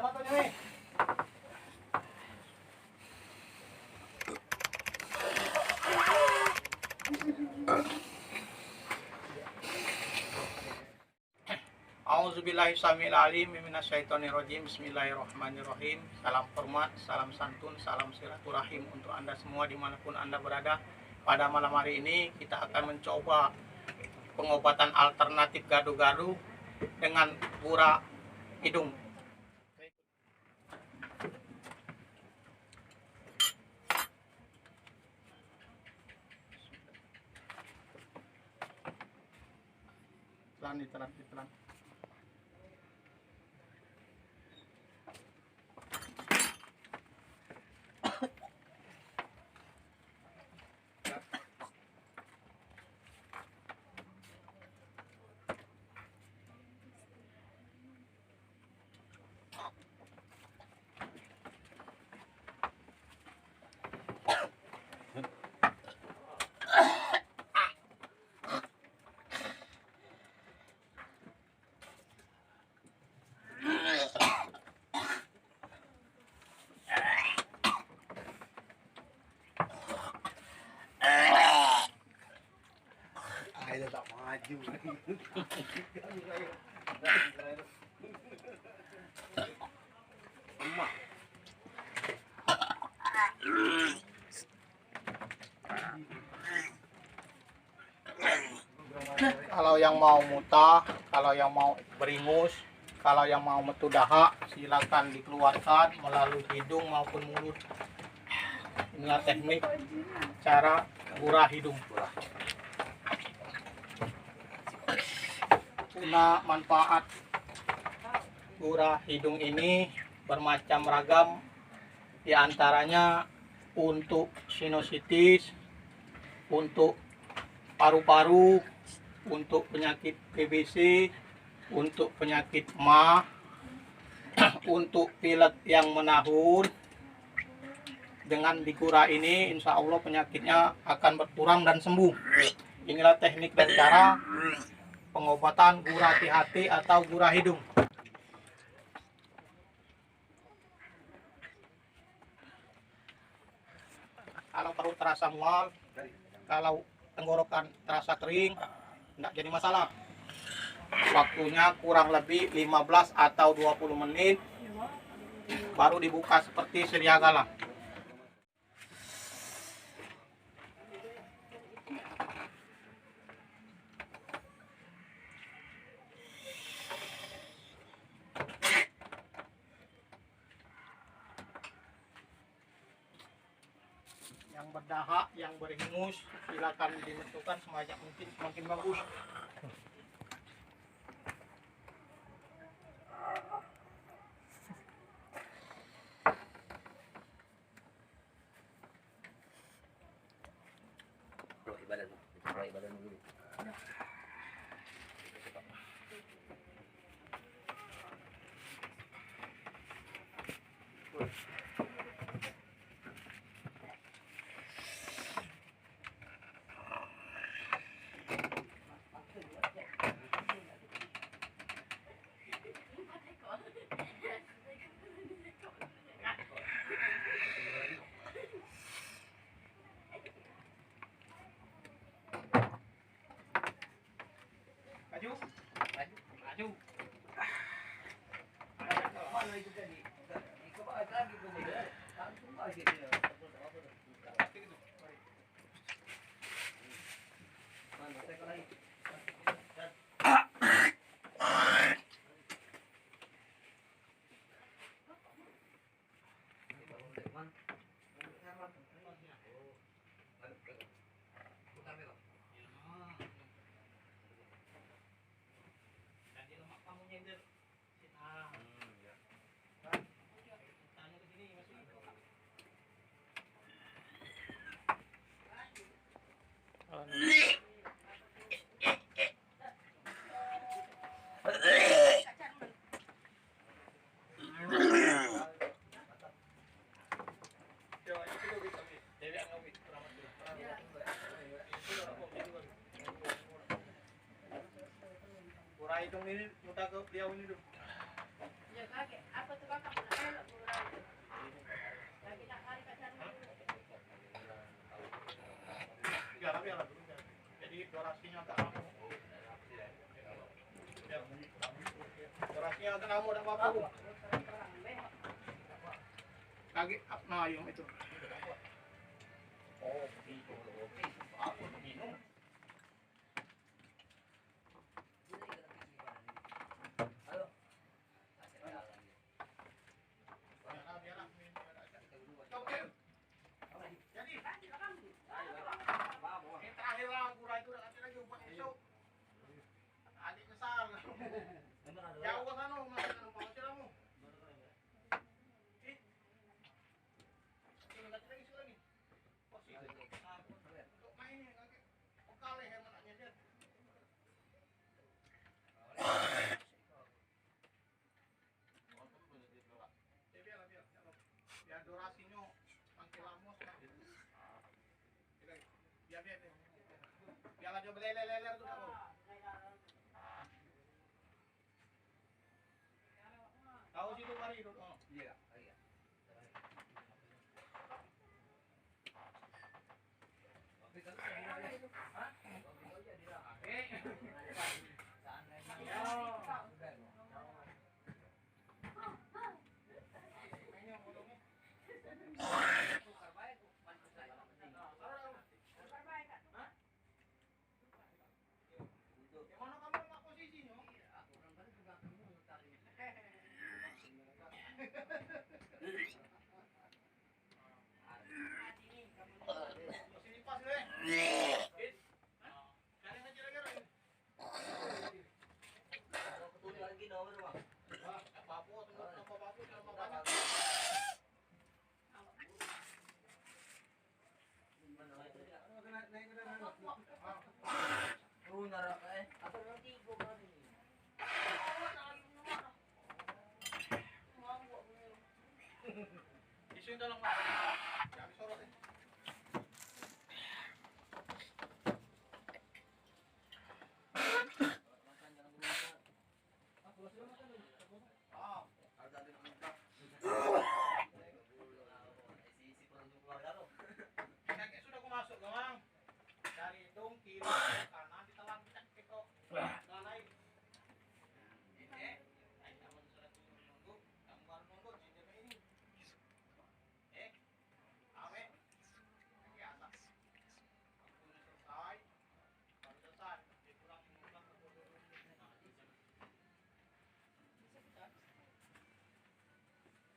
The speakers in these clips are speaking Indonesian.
Auzubillahi samil alim minasyaitonirrajim. Bismillahirrahmanirrahim. Salam hormat, salam santun, salam silaturahim untuk Anda semua dimanapun Anda berada. Pada malam hari ini kita akan mencoba pengobatan alternatif gado-gado dengan gurah hidung. Telan. Ayo tak maju. Kalau yang mau muntah, kalau yang mau beringus, kalau yang mau metu dahak, silakan dikeluarkan melalui hidung maupun mulut. Inilah teknik cara gurah hidung. Guna manfaat gurah hidung ini bermacam ragam, diantaranya untuk sinusitis, untuk paru-paru, untuk penyakit TBC, untuk penyakit MA, untuk pilek yang menahun. Dengan digurah ini insya Allah penyakitnya akan berkurang dan sembuh. Inilah teknik dan cara pengobatan gurah hati atau gurah hidung. Kalau perut terasa mual, kalau tenggorokan terasa kering, tidak jadi masalah. Waktunya kurang lebih 15 atau 20 menit, baru dibuka seperti sedia kala. Yang berdahak, yang beringus, silakan dibentukkan sebanyak mungkin, semakin bagus. Ibadah dulu. Maju. Gurah hidung ini mudah ke beliau ini dulu. Ya kakek, apa tuh kakak? biar. Jadi durasinya agak lama. Biar. Durasinya agak lama dan apa-apa. Kaki, nah yung itu. Oh, itu. Aku minum. Halo. Biarlah. Oke. Jadi, ini terakhir lah gurah itu nanti lagi buat besok. Adik kesal. Jauh ke sana, mau pasir kamu. Lagi. Posisi. Untuk main ini kaki. Pokale yang anaknya dia. Biar durasinya makin lama semakin. Biar. Biar aja beleleler tuh kamu. Tahu situ mari itu. Iya, iya. Oke, kalau Mana kamu mak posisinya? Sini pas deh. Kalian aja lagi. lagi nomor bang. Apa-apa, apa-apa, sama banyak. Apa nanti gua kali. Isuin dalam mas. Jangan sorot deh. Kakek sudah aku masuk, Bang. Dari hidung kiri kanan ditelan pecah kekok. Naik. Ini, namun sudah nunggu, kamu baru nunggu jadi ini. Awe. Kaki atas. Aku selesai. Baru selesai. Dipulang ke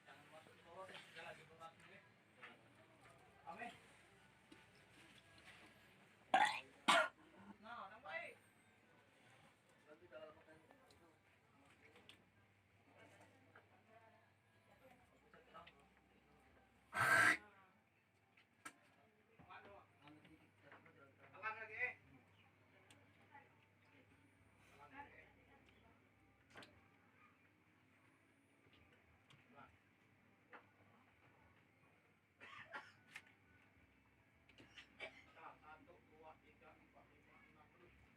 jangan masuk di bawah deh, dia lagi pulang sini. Amin. Nah, udah baik. Nanti kalau makan Telan lagi. Telan lagi. Satu, dua, tiga, empat, lima, enam, tujuh.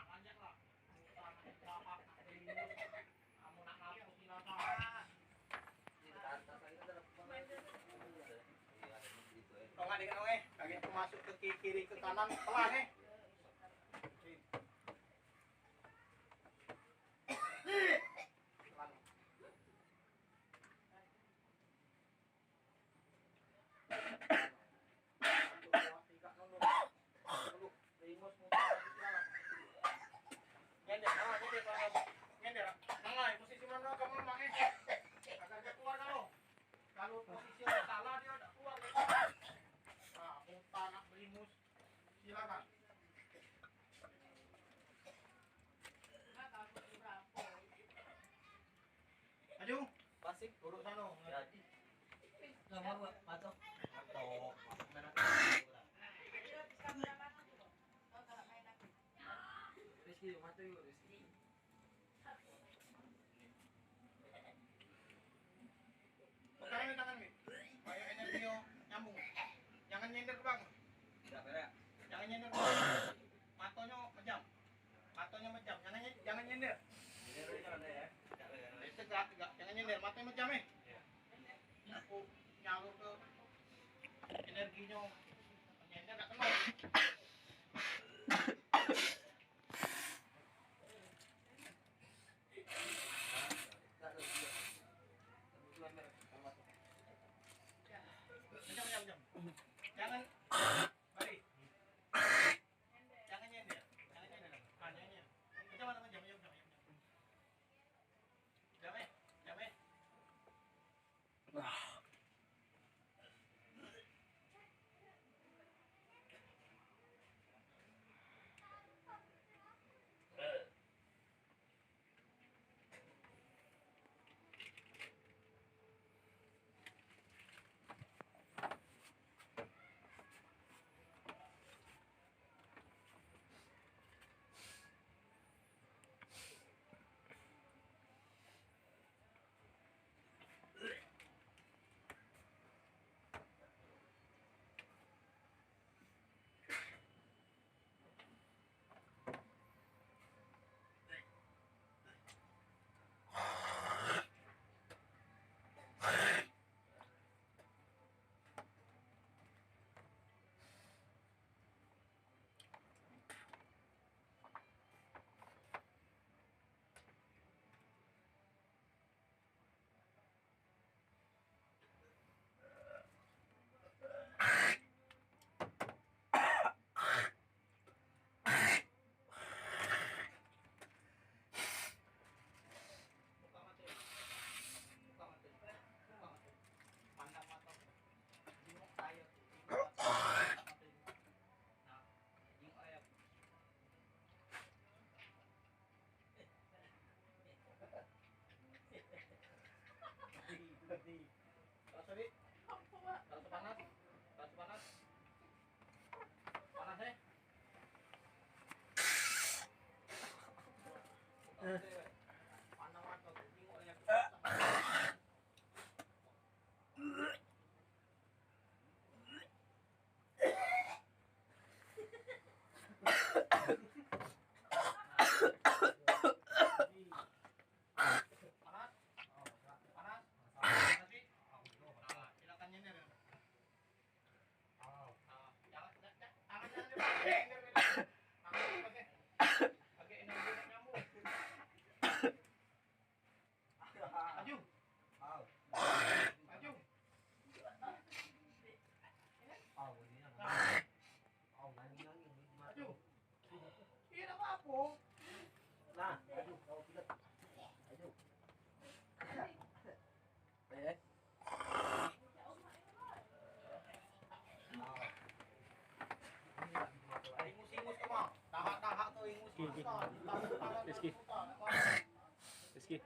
Lanjutlah. Kamu nak ngaku silakan. Kalau nggak dengan kaki itu masuk ke kiri ke kanan pelan pelan. Satu, dua, tiga, nunduk. Nunduk. Rimus muka silakan. Nyender. Nah, posisi mana kamu memang agar dia keluar kalau posisi salah dia tidak keluar. Nah, muka nak berimus silakan. Maju. pasik Duduk sana. jadi. Nomor matok. Matok. Mana? Rizky, mati yuk Rizky. Sekarang ini tangan nih. Supaya energi nyambung. Jangan nyender ke belakang. Enggak, Jangan nyender ke belakang. Matonya mejam. Jangan nyender. ini mana ya? Tegak. Jangan nyender. Matanya mejam Aku nyalur ke energinya nggak kena. Jangan, mari. Jangan nyender, jangan nyender. Ah, nyender. Jangan, jangan. Jangan, jangan. Rizky. Rizky.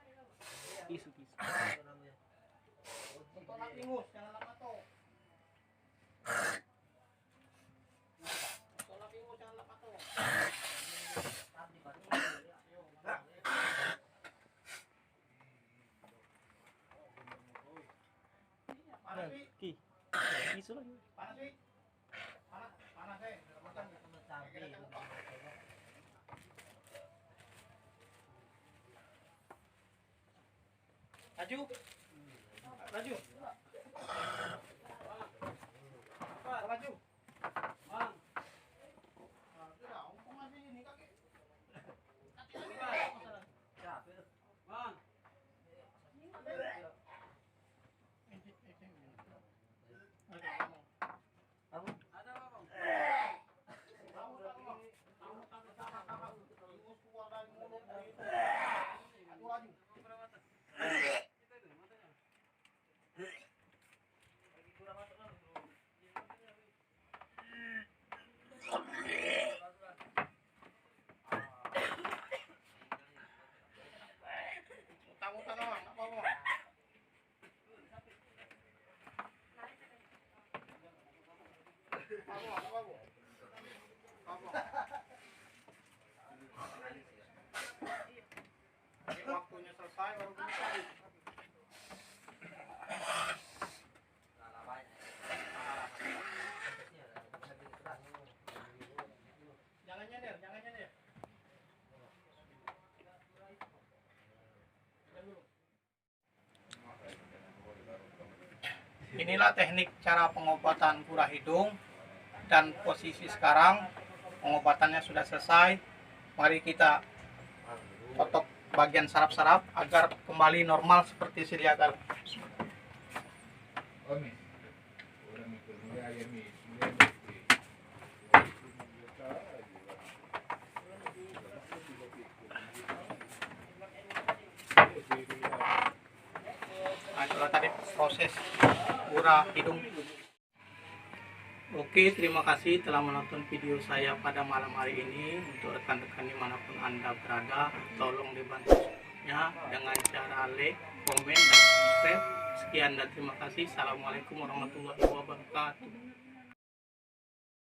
Tisu. Tolak ingus, jangan lama toh. Tolak ingus, jangan lama toh. Panas sih, Ki. Tisu lagi. panas sih. Panas sih. Laju. Laju. Laju. Bang. Sudah, umpama aja ini kaki. Kaki lagi. Bang. Ada apa, Bang? Waktunya selesai baru bisa. Jangan nyender, jangan nyender. Inilah teknik cara pengobatan kurah hidung Dan posisi sekarang pengobatannya sudah selesai. Mari kita tutup bagian saraf-saraf agar kembali normal seperti sedia kala. Nah, itulah tadi proses ura hidung. Oke, terima kasih telah menonton video saya pada malam hari ini. Untuk rekan-rekan dimanapun Anda berada, tolong dibantunya dengan cara like, komen, dan subscribe. Sekian dan terima kasih. Assalamualaikum warahmatullahi wabarakatuh.